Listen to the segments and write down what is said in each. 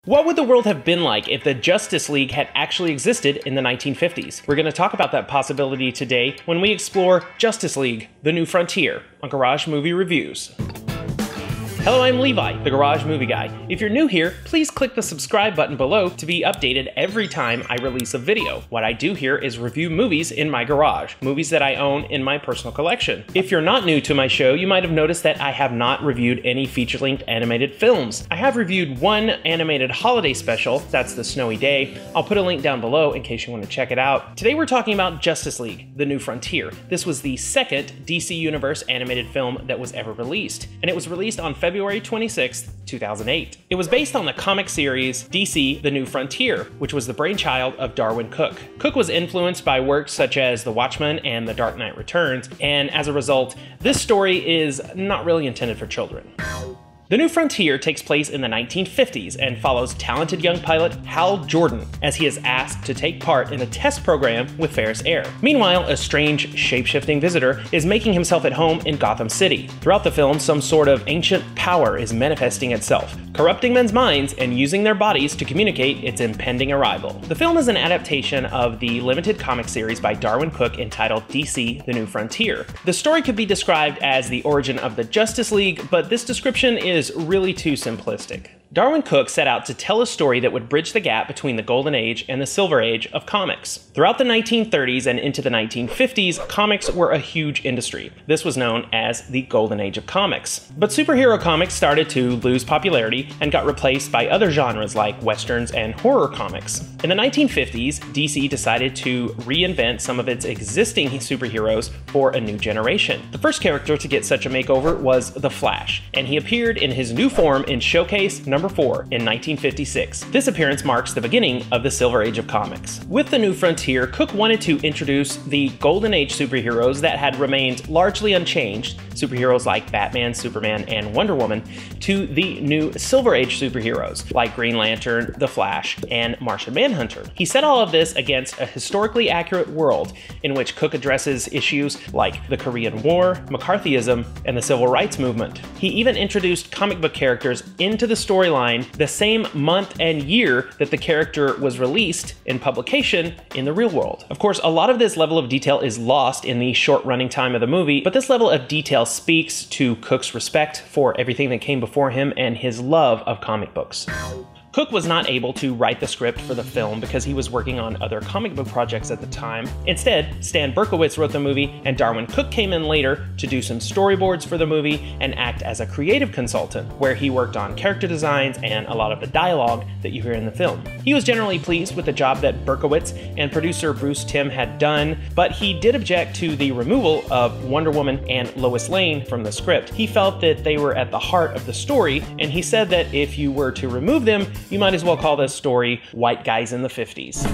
What would the world have been like if the Justice League had actually existed in the 1950s? We're going to talk about that possibility today when we explore Justice League: The New Frontier on Garage Movie Reviews. Hello, I'm Levi, the Garage Movie Guy. If you're new here, please click the subscribe button below to be updated every time I release a video. What I do here is review movies in my garage, movies that I own in my personal collection. If you're not new to my show, you might have noticed that I have not reviewed any feature-length animated films. I have reviewed one animated holiday special, that's The Snowy Day. I'll put a link down below in case you want to check it out. Today we're talking about Justice League: The New Frontier. This was the second DC Universe animated film that was ever released, and it was released on February 26, 2008. It was based on the comic series DC: The New Frontier, which was the brainchild of Darwyn Cooke. Cooke was influenced by works such as The Watchmen and The Dark Knight Returns, and as a result, this story is not really intended for children. The New Frontier takes place in the 1950s and follows talented young pilot Hal Jordan as he is asked to take part in a test program with Ferris Air. Meanwhile, a strange, shape-shifting visitor is making himself at home in Gotham City. Throughout the film, some sort of ancient power is manifesting itself, corrupting men's minds and using their bodies to communicate its impending arrival. The film is an adaptation of the limited comic series by Darwyn Cooke entitled DC: The New Frontier. The story could be described as the origin of the Justice League, but this description is really too simplistic. Darwyn Cooke set out to tell a story that would bridge the gap between the Golden Age and the Silver Age of comics. Throughout the 1930s and into the 1950s, comics were a huge industry. This was known as the Golden Age of comics. But superhero comics started to lose popularity and got replaced by other genres like westerns and horror comics. In the 1950s, DC decided to reinvent some of its existing superheroes for a new generation. The first character to get such a makeover was The Flash, and he appeared in his new form in Showcase number 4 in 1956. This appearance marks the beginning of the Silver Age of comics. With The New Frontier, Cooke wanted to introduce the Golden Age superheroes that had remained largely unchanged, superheroes like Batman, Superman, and Wonder Woman, to the new Silver Age superheroes like Green Lantern, The Flash, and Martian Manhunter. He set all of this against a historically accurate world in which Cooke addresses issues like the Korean War, McCarthyism, and the Civil Rights Movement. He even introduced comic book characters into the storyline the same month and year that the character was released in publication in the real world. Of course, a lot of this level of detail is lost in the short running time of the movie, but this level of detail speaks to Cooke's respect for everything that came before him and his love of comic books. Cooke was not able to write the script for the film because he was working on other comic book projects at the time. Instead, Stan Berkowitz wrote the movie, and Darwyn Cooke came in later to do some storyboards for the movie and act as a creative consultant, where he worked on character designs and a lot of the dialogue that you hear in the film. He was generally pleased with the job that Berkowitz and producer Bruce Timm had done, but he did object to the removal of Wonder Woman and Lois Lane from the script. He felt that they were at the heart of the story, and he said that if you were to remove them, you might as well call this story White Guys in the 50s.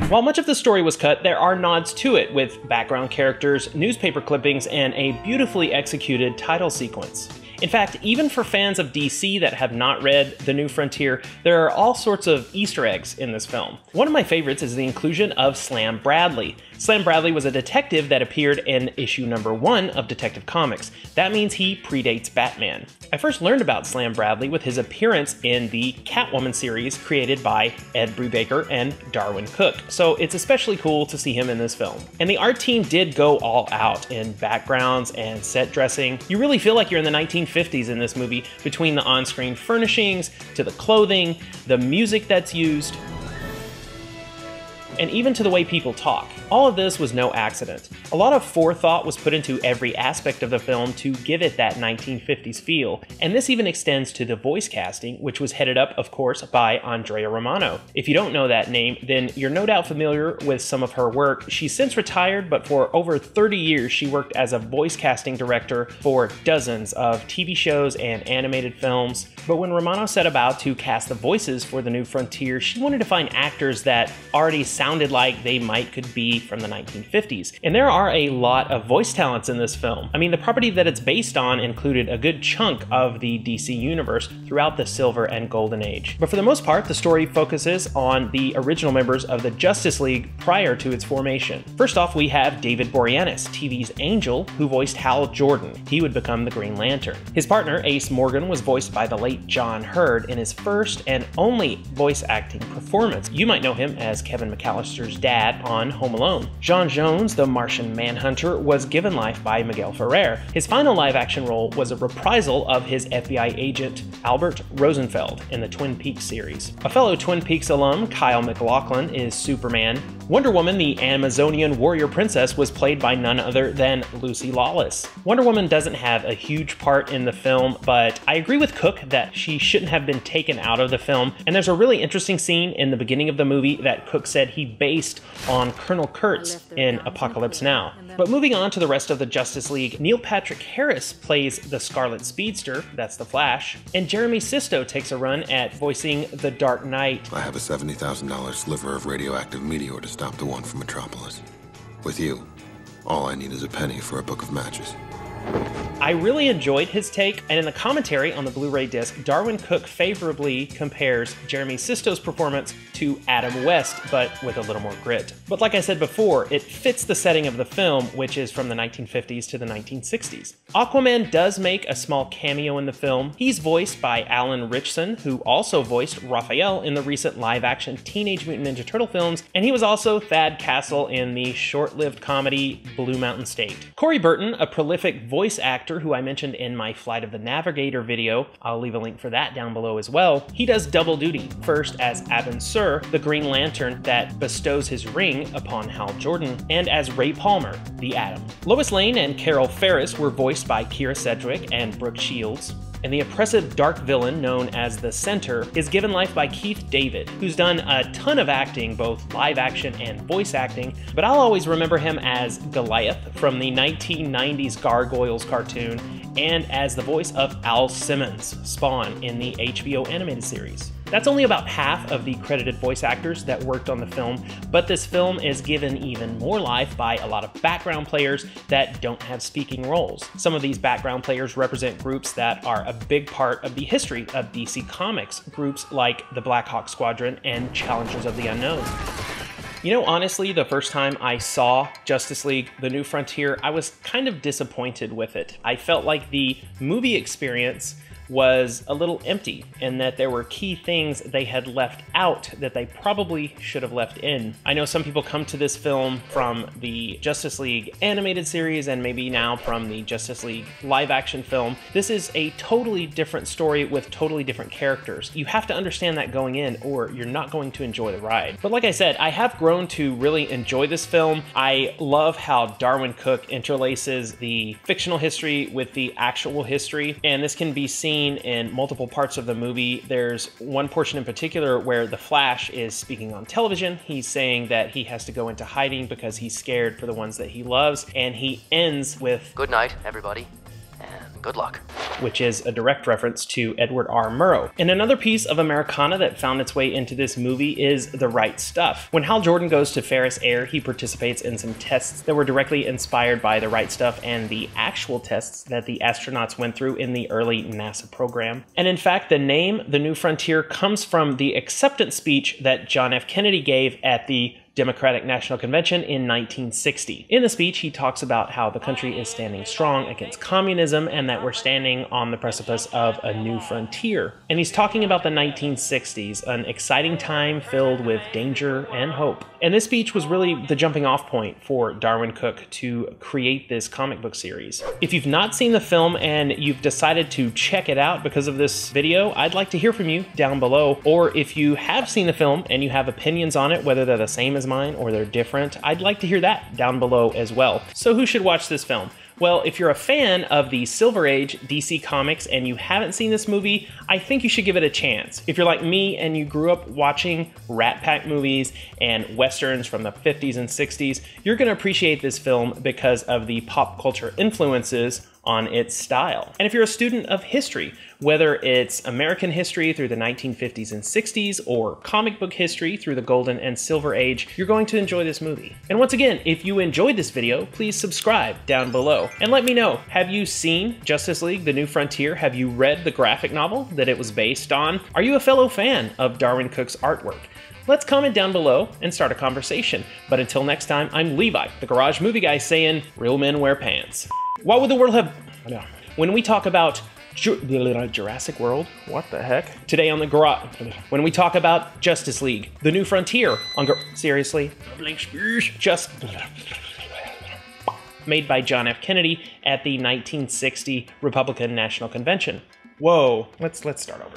While much of the story was cut, there are nods to it with background characters, newspaper clippings, and a beautifully executed title sequence. In fact, even for fans of DC that have not read The New Frontier, there are all sorts of Easter eggs in this film. One of my favorites is the inclusion of Slam Bradley. Slam Bradley was a detective that appeared in issue number 1 of Detective Comics. That means he predates Batman. I first learned about Slam Bradley with his appearance in the Catwoman series created by Ed Brubaker and Darwyn Cooke, so it's especially cool to see him in this film. And the art team did go all out in backgrounds and set dressing. You really feel like you're in the 1950s in this movie, between the on-screen furnishings, to the clothing, the music that's used, and even to the way people talk. All of this was no accident. A lot of forethought was put into every aspect of the film to give it that 1950s feel, and this even extends to the voice casting, which was headed up, of course, by Andrea Romano. If you don't know that name, then you're no doubt familiar with some of her work. She's since retired, but for over 30 years she worked as a voice casting director for dozens of TV shows and animated films. But when Romano set about to cast the voices for The New Frontier, she wanted to find actors that already sounded sounded like they could be from the 1950s. And there are a lot of voice talents in this film. I mean, the property that it's based on included a good chunk of the DC universe throughout the Silver and Golden Age. But for the most part, the story focuses on the original members of the Justice League prior to its formation. First off, we have David Boreanaz, TV's Angel, who voiced Hal Jordan. He would become the Green Lantern. His partner, Ace Morgan, was voiced by the late John Hurd in his first and only voice acting performance. You might know him as Kevin McAllister's dad on Home Alone. John Jones, the Martian Manhunter, was given life by Miguel Ferrer. His final live-action role was a reprisal of his FBI agent Albert Rosenfeld in the Twin Peaks series. A fellow Twin Peaks alum, Kyle MacLachlan, is Superman. Wonder Woman, the Amazonian warrior princess, was played by none other than Lucy Lawless. Wonder Woman doesn't have a huge part in the film, but I agree with Cooke that she shouldn't have been taken out of the film, and there's a really interesting scene in the beginning of the movie that Cooke said he based on Colonel Kurtz in Apocalypse Now. But moving on to the rest of the Justice League, Neil Patrick Harris plays the Scarlet Speedster, that's the Flash, and Jeremy Sisto takes a run at voicing the Dark Knight. I have a $70,000 sliver of radioactive meteor to stop the one from Metropolis. With you, all I need is a penny for a book of matches. I really enjoyed his take, and in the commentary on the Blu-ray disc, Darwyn Cooke favorably compares Jeremy Sisto's performance to Adam West, but with a little more grit. But like I said before, it fits the setting of the film, which is from the 1950s to the 1960s. Aquaman does make a small cameo in the film. He's voiced by Alan Ritchson, who also voiced Raphael in the recent live-action Teenage Mutant Ninja Turtle films, and he was also Thad Castle in the short-lived comedy Blue Mountain State. Corey Burton, a prolific voice actor who I mentioned in my Flight of the Navigator video, I'll leave a link for that down below as well, he does double duty, first as Abin Sur, the Green Lantern that bestows his ring upon Hal Jordan, and as Ray Palmer, the Atom. Lois Lane and Carol Ferris were voiced by Kira Sedgwick and Brooke Shields. And the oppressive dark villain known as the Center is given life by Keith David, who's done a ton of acting, both live action and voice acting, but I'll always remember him as Goliath from the 1990s Gargoyles cartoon and as the voice of Al Simmons, Spawn, in the HBO animated series. That's only about half of the credited voice actors that worked on the film, but this film is given even more life by a lot of background players that don't have speaking roles. Some of these background players represent groups that are a big part of the history of DC Comics, groups like the Black Hawk Squadron and Challengers of the Unknown. You know, honestly, the first time I saw Justice League: The New Frontier, I was kind of disappointed with it. I felt like the movie experience was a little empty, and that there were key things they had left out that they probably should have left in. I know some people come to this film from the Justice League animated series and maybe now from the Justice League live action film. This is a totally different story with totally different characters. You have to understand that going in or you're not going to enjoy the ride. But like I said, I have grown to really enjoy this film. I love how Darwyn Cooke interlaces the fictional history with the actual history, and this can be seen in multiple parts of the movie. There's one portion in particular where the Flash is speaking on television. He's saying that he has to go into hiding because he's scared for the ones that he loves, and he ends with, "Good night, everybody, and good luck," which is a direct reference to Edward R. Murrow. And another piece of Americana that found its way into this movie is The Right Stuff. When Hal Jordan goes to Ferris Air, he participates in some tests that were directly inspired by The Right Stuff and the actual tests that the astronauts went through in the early NASA program. And in fact, the name The New Frontier comes from the acceptance speech that John F. Kennedy gave at the Democratic National Convention in 1960. In the speech, he talks about how the country is standing strong against communism and that we're standing on the precipice of a new frontier. And he's talking about the 1960s, an exciting time filled with danger and hope. And this speech was really the jumping off point for Darwyn Cooke to create this comic book series. If you've not seen the film and you've decided to check it out because of this video, I'd like to hear from you down below. Or if you have seen the film and you have opinions on it, whether they're the same as mine or they're different, I'd like to hear that down below as well. So who should watch this film? Well, if you're a fan of the Silver Age DC Comics and you haven't seen this movie, I think you should give it a chance. If you're like me and you grew up watching Rat Pack movies and Westerns from the 50s and 60s, you're going to appreciate this film because of the pop culture influences on its style. And if you're a student of history, whether it's American history through the 1950s and 60s or comic book history through the Golden and Silver Age, you're going to enjoy this movie. And once again, if you enjoyed this video, please subscribe down below. And let me know, have you seen Justice League: The New Frontier? Have you read the graphic novel that it was based on? Are you a fellow fan of Darwyn Cooke's artwork? Let's comment down below and start a conversation. But until next time, I'm Levi, the Garage Movie Guy, saying, real men wear pants. What would the world have... When we talk about Jurassic World, what the heck? Today on the Garage... When we talk about Justice League: The New Frontier on Seriously? Just... Made by John F. Kennedy at the 1960 Republican National Convention. Whoa, let's start over.